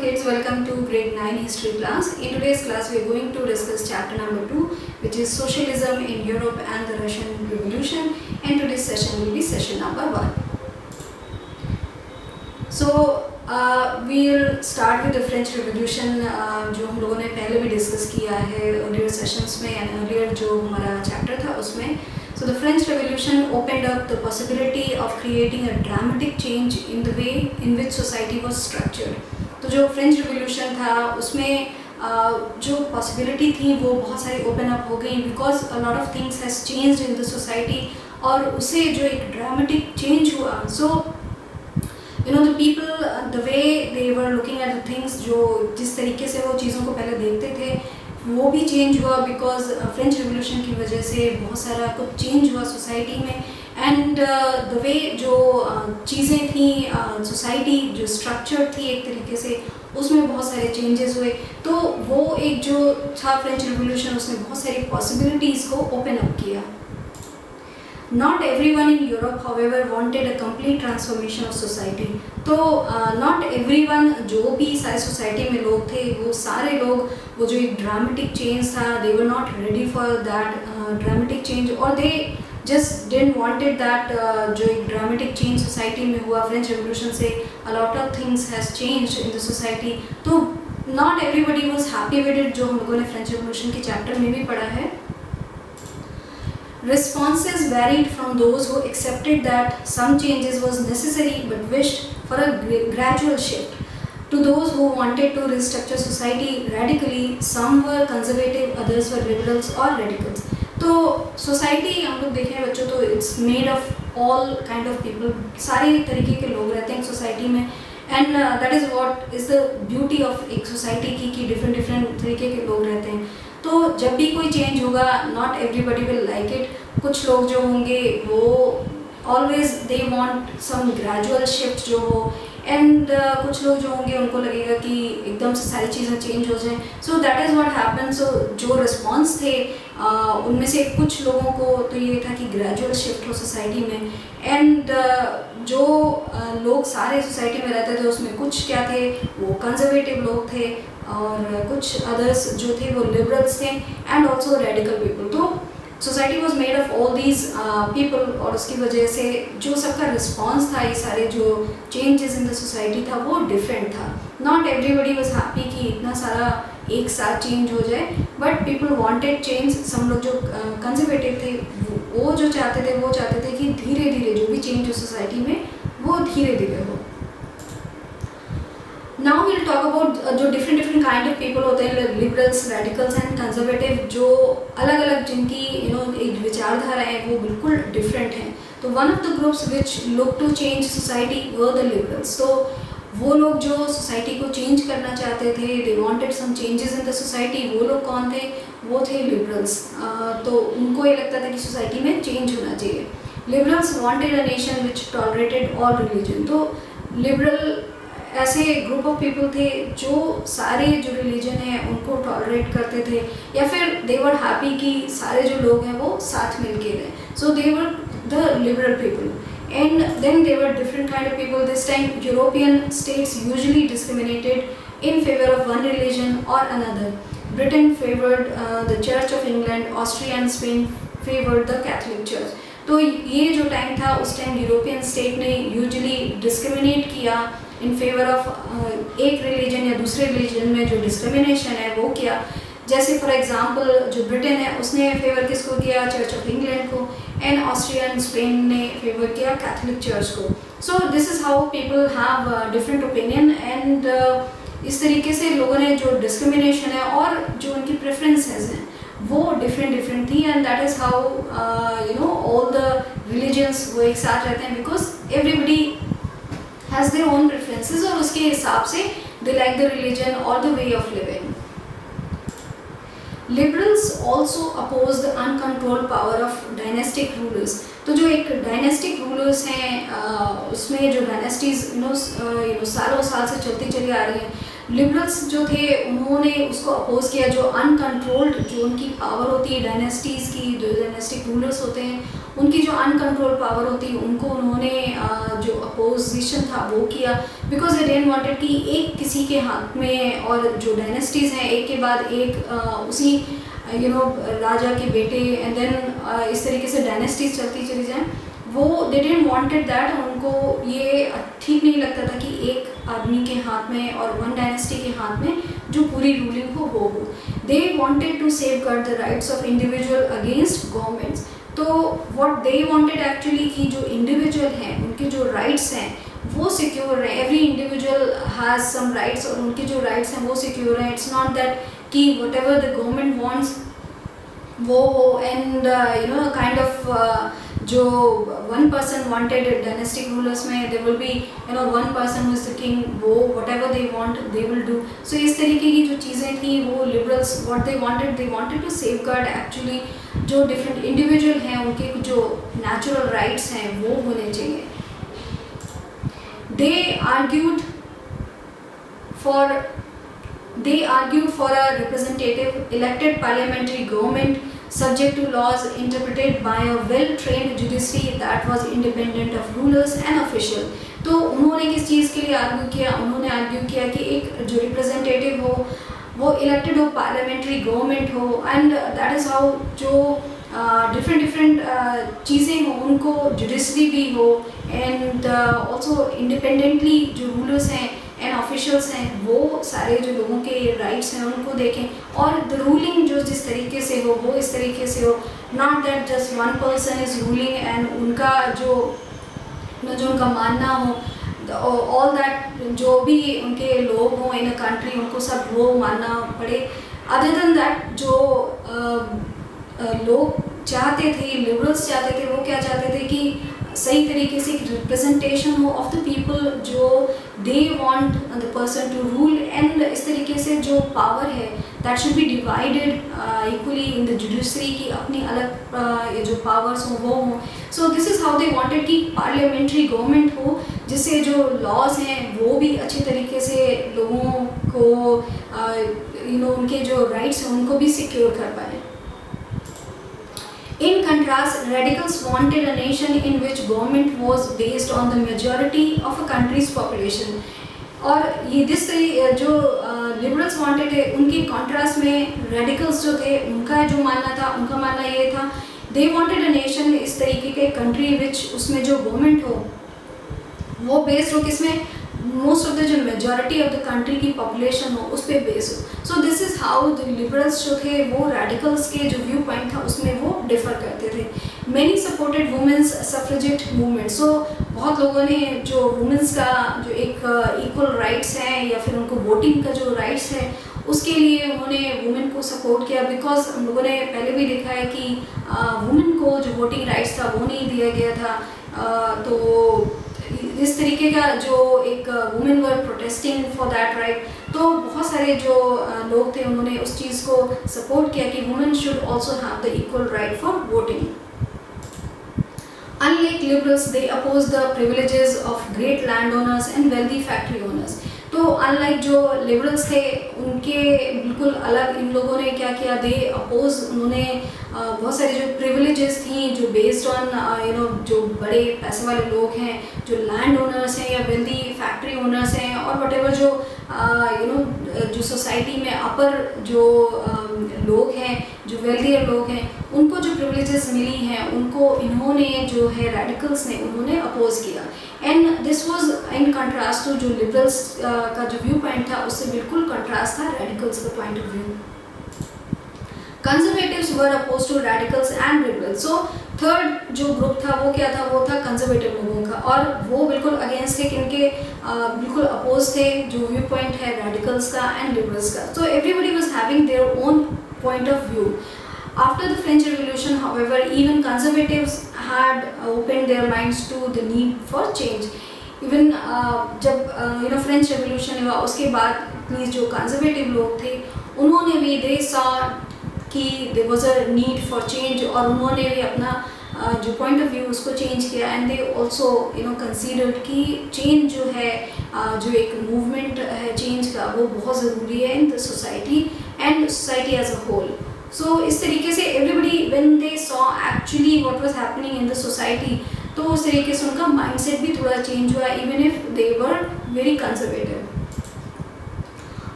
kids, welcome to grade 9 history class. In today's class we are going to discuss chapter number 2, which is socialism in Europe and the Russian Revolution, and today's session will be session number 1. So we'll start with the French Revolution, जो हम लोगों ने पहले भी discuss किया है earlier sessions में and earlier जो हमारा chapter था उसमें. So the French Revolution opened up the possibility of creating a dramatic change in the way in which society was structured. तो जो French Revolution था उसमें जो possibility थी वो बहुत सारी open up हो गई because a lot of things has changed in the society और उससे जो एक dramatic change हुआ. So you know the people, the way they were looking at the things, जो जिस तरीके से वो चीज़ों को पहले देखते थे वो भी चेंज हुआ बिकॉज फ्रेंच रिवोल्यूशन की वजह से बहुत सारा कुछ चेंज हुआ सोसाइटी में. एंड द वे जो चीज़ें थी सोसाइटी जो स्ट्रक्चर थी एक तरीके से उसमें बहुत सारे चेंजेस हुए. तो वो एक जो था फ्रेंच रिवोल्यूशन उसने बहुत सारी पॉसिबिलिटीज़ को ओपन अप किया. Not everyone in Europe, however, wanted a complete transformation of society. तो not everyone, जो भी सारे सोसाइटी में लोग थे वो सारे लोग वो जो एक ड्रामेटिक चेंज था they were not ready for that dramatic change or they just didn't wanted that जो एक ड्रामेटिक चेंज सोसाइटी में हुआ फ्रेंच रेवोल्यूशन से. a lot of things has changed in the society. तो not everybody was happy with it, जो हम लोगों ने फ्रेंच रेवोल्यूशन के चैप्टर में भी पढ़ा है. Responses varied from those who accepted that some changes was necessary but wished for a gradual shift, to those who wanted to restructure society radically. Some were conservative, others were liberals or radicals. तो society हम लोग देखें बच्चों तो it's made of all kind of people, सारे तरीके के लोग रहते हैं society में. And that is what is the beauty of एक society की different तरीके के लोग रहते हैं. तो जब भी कोई चेंज होगा not everybody will like it. कुछ लोग जो होंगे वो always they want some gradual shift जो हो एंड कुछ लोग जो होंगे उनको लगेगा कि एकदम से सारी चीज़ें चेंज हो जाएं. So that is what happen. So जो रिस्पॉन्स थे उनमें से कुछ लोगों को तो ये था कि ग्रेजुअल शिफ्ट हो सोसाइटी में. एंड जो लोग सारे सोसाइटी में रहते थे उसमें कुछ क्या थे वो कंजर्वेटिव लोग थे और कुछ अदर्स जो थे वो लिबरल्स थे एंड ऑल्सो रेडिकल पीपल. तो society was made of all these people और उसकी वजह से जो सबका रिस्पॉन्स था ये सारे जो चेंजेस इन द सोसाइटी था वो डिफरेंट था. नॉट एवरीबडी वॉज हैप्पी कि इतना सारा एक साथ चेंज हो जाए बट पीपल वांटेड चेंज. सम लोग जो कंजर्वेटिव थे वो जो चाहते थे कि धीरे धीरे जो भी चेंज हो सोसाइटी में वो धीरे धीरे हो. Now we'll talk about जो different kind of people होते हैं liberals, radicals and conservative, जो अलग अलग जिनकी एक विचारधारा है वो बिल्कुल different हैं. तो one of the groups which look to change society were the liberals. तो वो लोग जो सोसाइटी को चेंज करना चाहते थे, they wanted some changes in the society. वो लोग कौन थे? वो थे liberals. तो उनको ये लगता था कि सोसाइटी में चेंज होना चाहिए. Liberals wanted a nation which tolerated all religion. तो liberal ऐसे ग्रुप ऑफ पीपल थे जो सारे जो रिलीजन है उनको टॉलरेट करते थे या फिर दे वर हैप्पी कि सारे जो लोग हैं वो साथ मिल के रहें. So they were the liberal people. And then they were different kind of people. This time European states usually discriminated in favour of one religion और another. Britain favoured the church of England, Austria and Spain favoured the Catholic church. तो ये जो time था उस time European state ने usually discriminate किया in favour of एक religion या दूसरे रिलीजन में जो डिस्क्रिमिनेशन है वो किया. जैसे फॉर एग्जांपल जो ब्रिटेन है उसने फेवर किसको किया? चर्च ऑफ इंग्लैंड को. एंड ऑस्ट्रिया एंड स्पेन ने फेवर किया कैथोलिक चर्च को. सो this is how people have different opinion and इस तरीके से लोगों ने जो डिस्क्रिमिनेशन है और जो उनकी प्रेफरेंसेस हैं वो डिफरेंट थी. And that is how all the religions वो एक साथ रहते हैं because everybody has their own preferences और उसके हिसाब से they like the religion or the way of living. Liberals also oppose the uncontrolled power of dynastic rulers. तो जो एक dynastic rulers हैं उसमें जो dynasties सालों साल से चलती चली आ रही हैं लिबरल्स जो थे उन्होंने उसको अपोज किया, जो अनकंट्रोल्ड जो उनकी पावर होती है डायनेस्टीज़ की, जो डायनेस्टिक रूलर्स होते हैं उनकी जो अनकंट्रोल्ड पावर होती है उनको उन्होंने जो अपोजिशन था वो किया, बिकॉज दे डिडंट वांटेड कि एक किसी के हाथ में, और जो डायनेस्टीज़ हैं एक के बाद एक उसी राजा के बेटे एंड देन इस तरीके से डायनेस्टीज चलती चली जाएं, वो दे डिडंट वांटेड दैट। उनको ये ठीक नहीं लगता था कि एक आदमी के हाथ में और वन डायनेस्टी के हाथ में जो पूरी रूलिंग हो they wanted to safeguard the rights of individual against governments. तो व्हाट दे वांटेड एक्चुअली कि जो इंडिविजुअल हैं उनके जो राइट्स हैं वो सिक्योर हैं, every individual has some rights और उनके जो राइट्स हैं वो सिक्योर हैं। इट्स नॉट दैट कि whatever the government wants वो हो, एंड काइंड ऑफ जो one person wanted dynastic rulers में there will be one person who is the king, वो whatever they want they will do. So इस तरीके की जो चीज़ें थी वो liberals what they wanted to safeguard actually जो डिफरेंट इंडिविजुअल हैं उनके जो नेचुरल राइट्स हैं वो होने चाहिए। They argued for a representative elected parliamentary government subject to laws interpreted by a well-trained judiciary that was independent of rulers and officials। तो उन्होंने किस चीज़ के लिए आर्ग्यू किया? उन्होंने आर्ग्यू किया कि एक जो रिप्रेजेंटेटिव हो वो इलेक्टेड हो, पार्लियामेंट्री गवर्नमेंट हो, एंड दैट इज़ हाउ जो डिफरेंट चीज़ें हों उनको जुडिशरी भी हो, एंड ऑल्सो इंडिपेंडेंटली जो रूलर्स हैं एंड ऑफिशियल्स हैं वो सारे जो लोगों के राइट्स हैं उनको देखें, और द रूलिंग जो जिस तरीके से हो वो इस तरीके से हो, not that just one person is ruling and उनका जो उनका मानना हो, ऑल दैट जो भी उनके लोग हों इन अ कंट्री उनको सब वो मानना पड़े। अदर देन दैट जो लोग चाहते थे, लिबरल्स चाहते थे, वो क्या चाहते थे कि सही तरीके से एक रिप्रेजेंटेशन हो ऑफ द पीपल जो they want the person to rule, and इस तरीके से जो पावर है that should be divided equally in the judiciary की अपनी अलग जो पावर्स हों वो हों। So this is how they wanted कि पार्लियामेंट्री गवर्नमेंट हो जिससे जो लॉज हैं वो भी अच्छे तरीके से लोगों को उनके जो राइट्स हैं उनको भी सिक्योर कर पाए। In contrast, radicals wanted a nation in which government was based on the majority of a country's population। और ये जो लिबरल्स वांटेड है उनके कॉन्ट्रास्ट में रेडिकल्स जो थे उनका जो मानना था, उनका मानना ये था दे वांटेड अ नेशन इस तरीके के कंट्री विच उसमें जो गवर्नमेंट हो वो बेस्ड हो किसमें, मोस्ट ऑफ द जो मेजॉरिटी ऑफ द कंट्री की पॉपुलेशन हो उस पर बेस हो। सो this is how the liberals जो थे वो रेडिकल्स के जो व्यू पॉइंट था उसमें वो डिफर करते थे। Many supported women's suffragette movement. So बहुत लोगों ने जो वुमेंस का जो एक इक्वल राइट्स हैं या फिर उनको वोटिंग का जो राइट्स है उसके लिए उन्होंने वुमेन को सपोर्ट किया, बिकॉज हम लोगों ने पहले भी देखा है कि वुमेन को जो वोटिंग राइट्स था वो नहीं दिया गया था। तो इस तरीके का जो एक women were protesting for that right, तो बहुत सारे जो लोग थे उन्होंने उस चीज़ को सपोर्ट किया कि women should also have the equal right for voting. Unlike liberals, they oppose the privileges of great landowners and wealthy factory owners। तो अनलाइक जो लिबरल्स थे उनके बिल्कुल अलग इन लोगों ने क्या किया, दे अपोज, उन्होंने बहुत सारी जो प्रिविलेजेस थी जो बेस्ड ऑन जो बड़े पैसे वाले लोग हैं, जो लैंड ओनर्स हैं या वेल्दी फैक्ट्री ओनर्स हैं, और वटेवर जो जो सोसाइटी में अपर जो लोग हैं, जो वेल्दियर लोग हैं, उनको जो प्रिविलेजेस मिली हैं उनको इन्होंने जो है रेडिकल्स ने उन्होंने अपोज किया। And this was in contrast to जो लिबरल्स का जो व्यू पॉइंट था उससे बिल्कुल कंट्रास्ट था रेडिकल्स का point of view. Conservatives were oppose to radicals and liberals. So third जो ग्रुप था वो क्या था, वो था कंजर्वेटिव लोगों का, और वो बिल्कुल अगेंस्ट थे, इनके बिल्कुल अपोज थे जो व्यू पॉइंट है रेडिकल्स का एंड लिबरल्स का। So everybody was having their own point of view. After the French Revolution, however, even conservatives had opened their minds to the need for change। Even जब French revolution हुआ उसके बाद please जो conservative लोग थे उन्होंने भी दे saw कि there was a need for change, और उन्होंने भी अपना जो पॉइंट ऑफ व्यू उसको चेंज किया, एंड दे ऑल्सो कंसीडर्ड कि चेंज जो है जो एक मूवमेंट है चेंज का वो बहुत ज़रूरी है in the society and society as a whole. So इस तरीके से everybody when they saw actually what was happening in the society, तो उस तरीके से उनका माइंडसेट भी थोड़ा चेंज हुआ, even if they were very conservative.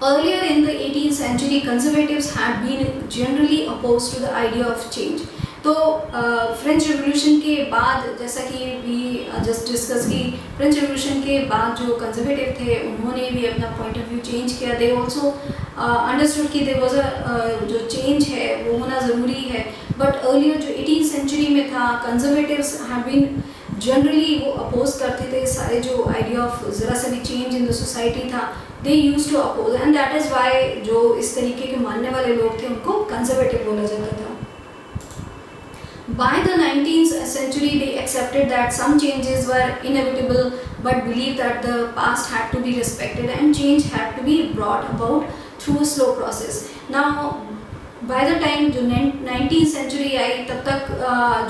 Earlier in the 18th century, conservatives had been generally opposed to the idea of change. तो French revolution के बाद, जैसा कि वी जस्ट डिस्कस की, फ्रेंच रिवोल्यूशन के बाद जो कंजर्वेटिव थे उन्होंने भी अपना पॉइंट ऑफ व्यू चेंज किया. दे ऑल्सो अंडरस्टूड कि देयर वाज अ जो चेंज है वो होना ज़रूरी है. बट अर्लियर जो 18th सेंचुरी में था, कंजर्वेटिव्स हैव बीन जनरली वो अपोज करते थे सारे जो आइडिया ऑफ ज़रा सा भी चेंज इन द सोसाइटी था, they use to oppose, and that is why जो इस तरीके के मानने वाले लोग थे उनको कंजर्वेटिव बोला जाता था. By the 19th century, they accepted that some changes were inevitable, but believed that the past had to be respected and change had to be brought about through a slow process. Now, by the time जो 19th century आई, तब तक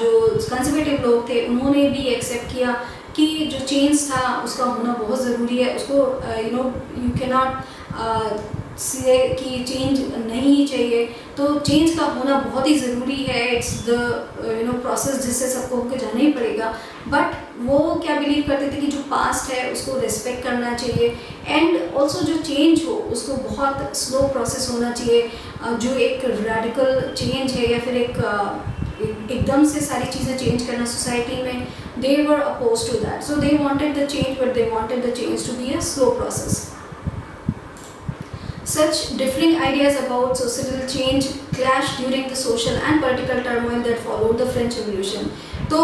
जो conservative लोग थे उन्होंने भी accept किया कि जो चेंज था उसका होना बहुत ज़रूरी है. उसको यू कैनॉट से कि चेंज नहीं चाहिए, तो चेंज का होना बहुत ही ज़रूरी है. इट्स द प्रोसेस जिससे सबको होकर जाना ही पड़ेगा. बट वो क्या बिलीव करते थे कि जो पास्ट है उसको रिस्पेक्ट करना चाहिए, एंड ऑल्सो जो चेंज हो उसको बहुत स्लो प्रोसेस होना चाहिए. जो एक रेडिकल चेंज है या फिर एकदम से सारी चीज़ें चेंज करना सोसाइटी में, they were oppose to that. So they wanted the change, but they wanted the change to be a slow process. Such differing ideas about societal change clashed during the social and political turmoil that followed the French Revolution. तो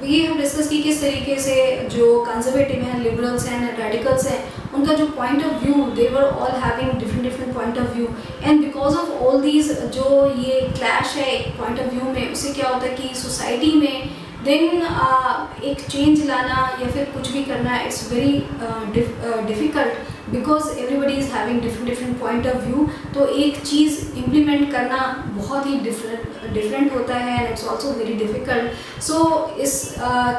ये हम discuss की किस तरीके से जो conservative हैं, liberals हैं, रेडिकल्स हैं, उनका जो point of view, they were all having different point of view, and because of all these जो ये क्लैश है एक पॉइंट ऑफ व्यू में, उससे क्या होता है कि सोसाइटी में देन एक चेंज लाना या फिर कुछ भी करना, it's very difficult because everybody is having different point of view. तो एक चीज़ इम्प्लीमेंट करना बहुत ही डिफरेंट होता है, and it's also very difficult. So इस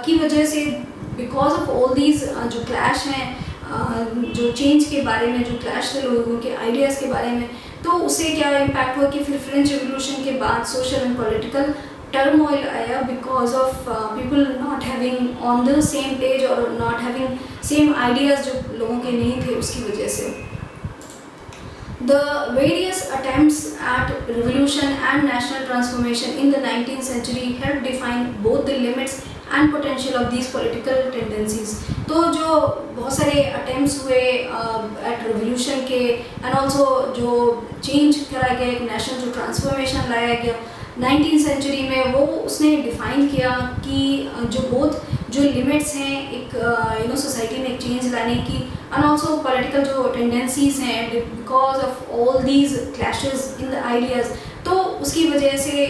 की वजह से बिकॉज ऑफ ऑल दीज जो क्लैश हैं, जो चेंज के बारे में जो क्लैश थे लोगों के आइडियाज़ के बारे में, तो उससे क्या इम्पैक्ट हुआ कि फिर फ्रेंच रिवोल्यूशन के बाद सोशल एंड पॉलिटिकल टर्मोइल आया because of people not having on the same page और नॉट हैविंग सेम आइडियाज़ जो लोगों के नहीं थे, उसकी वजह से. The various attempts at revolution and national transformation in the 19th century helped define both the limits and potential of these political tendencies. तो जो बहुत सारे attempts हुए at revolution के, and also जो change करा गया, एक national जो transformation लाया गया 19th सेंचुरी में, वो उसने डिफ़ाइन किया कि जो बोथ जो लिमिट्स हैं एक सोसाइटी में एक चेंज लाने की, एंड ऑल्सो पॉलिटिकल जो टेंडेंसीज हैं because of all these clashes in the ideas, तो उसकी वजह से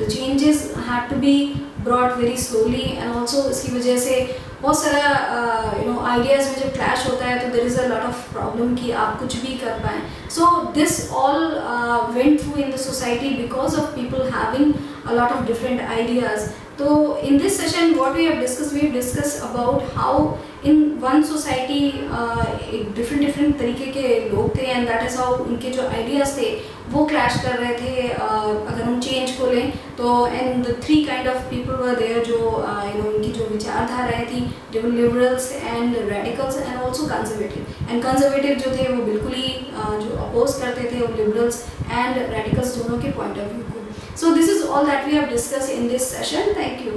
the changes had to be brought very slowly, and also इसकी वजह से बहुत सारा आइडियाज़ में जब क्लैश होता है तो there is a lot of problem कि आप कुछ भी कर पाएँ. So this all went through in the society because of people having a lot of different ideas. So in this session what we have discussed about how in one society different तरीके के लोग थे, and that is how उनके जो ideas थे वो clash कर रहे थे. अगर हम change को लें तो and the three kind of people were there जो उनकी जो विचारधाराएं थी, liberals and radicals and also conservative. And conservative जो थे वो बिल्कुल ही जो oppose करते थे liberals and radicals दोनों के point of view को. So this is all that we have discussed in this session. Thank you.